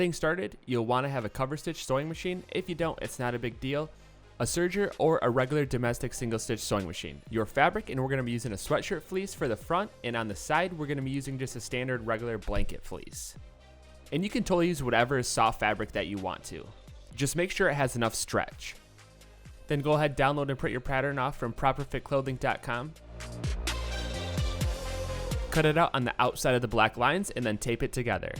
getting started, you'll want to have a cover stitch sewing machine. If you don't, it's not a big deal. A serger or a regular domestic single stitch sewing machine. Your fabric, and we're going to be using a sweatshirt fleece for the front, and on the side we're going to be using just a standard regular blanket fleece. And you can totally use whatever soft fabric that you want to. Just make sure it has enough stretch. Then go ahead, download and print your pattern off from properfitclothing.com. Cut it out on the outside of the black lines and then tape it together.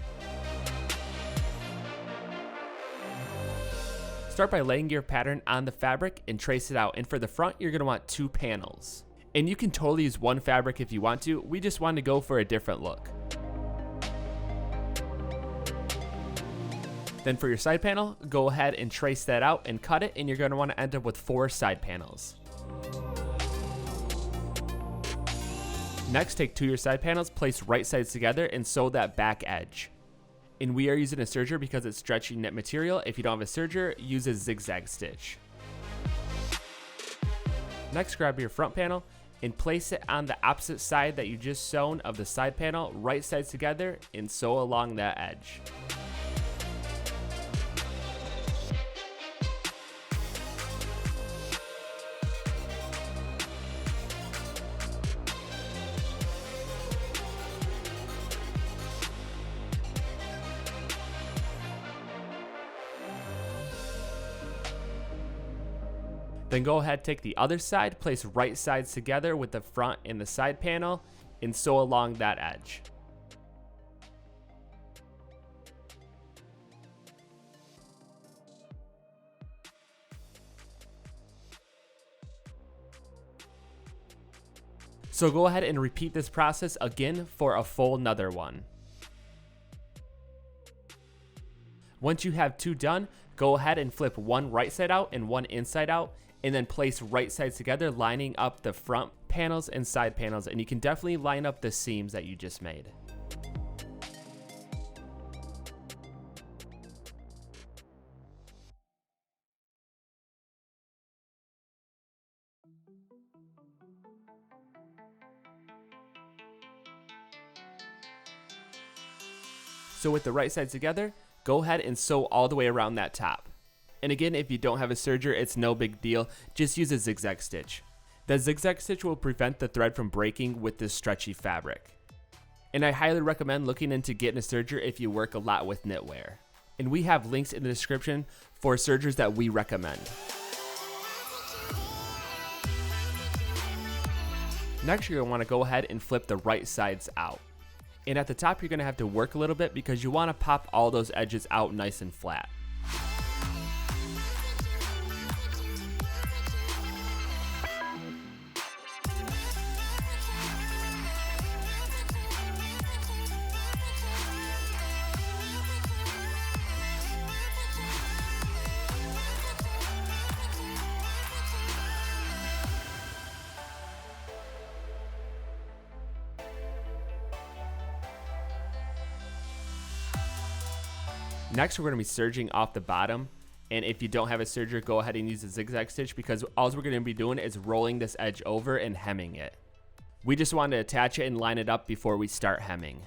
Start by laying your pattern on the fabric and trace it out, and for the front you're going to want 2 panels. And you can totally use one fabric if you want to, we just wanted to go for a different look. Then for your side panel, go ahead and trace that out and cut it, and you're going to want to end up with 4 side panels. Next, take 2 of your side panels, place right sides together and sew that back edge. And we are using a serger because it's stretchy knit material. If you don't have a serger, use a zigzag stitch. Next, grab your front panel and place it on the opposite side that you just sewn of the side panel, right sides together, and sew along that edge. Then go ahead, take the other side, place right sides together with the front and the side panel, and sew along that edge. So go ahead and repeat this process again for a full another one. Once you have 2 done, go ahead and flip one right side out and one inside out, and then place right sides together, lining up the front panels and side panels, and you can definitely line up the seams that you just made. So with the right sides together, go ahead and sew all the way around that top. And again, if you don't have a serger, it's no big deal. Just use a zigzag stitch. The zigzag stitch will prevent the thread from breaking with this stretchy fabric. And I highly recommend looking into getting a serger if you work a lot with knitwear. And we have links in the description for sergers that we recommend. Next, you're going to want to go ahead and flip the right sides out. And at the top, you're going to have to work a little bit because you want to pop all those edges out nice and flat. Next, we're going to be serging off the bottom, and if you don't have a serger, go ahead and use a zigzag stitch because all we're going to be doing is rolling this edge over and hemming it. We just want to attach it and line it up before we start hemming.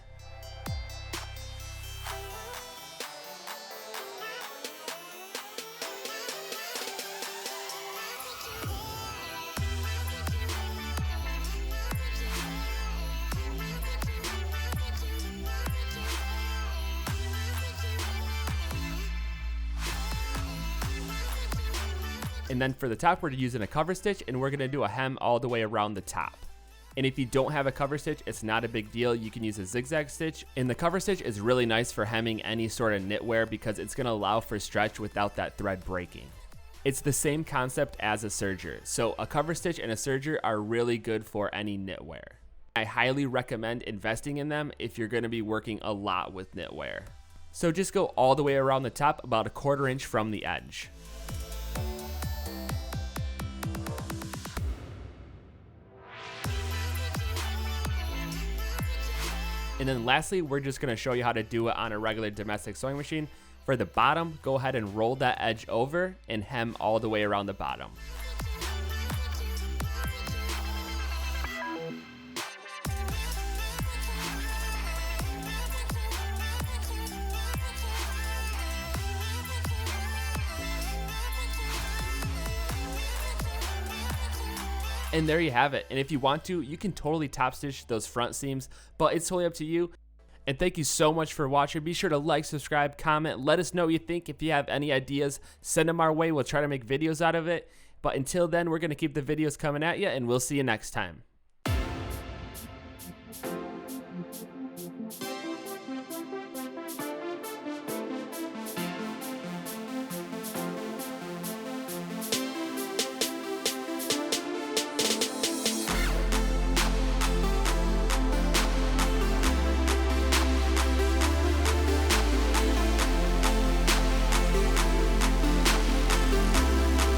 And then for the top, we're using a cover stitch, and we're going to do a hem all the way around the top. And if you don't have a cover stitch, it's not a big deal. You can use a zigzag stitch, and the cover stitch is really nice for hemming any sort of knitwear because it's going to allow for stretch without that thread breaking. It's the same concept as a serger, so a cover stitch and a serger are really good for any knitwear. I highly recommend investing in them if you're going to be working a lot with knitwear. So just go all the way around the top, about 1/4 inch from the edge. And then lastly, we're just going to show you how to do it on a regular domestic sewing machine. For the bottom, go ahead and roll that edge over and hem all the way around the bottom. And there you have it. And if you want to, you can totally top stitch those front seams, but it's totally up to you. And thank you so much for watching. Be sure to like, subscribe, comment. Let us know what you think. If you have any ideas, send them our way. We'll try to make videos out of it. But until then, we're going to keep the videos coming at you, and we'll see you next time.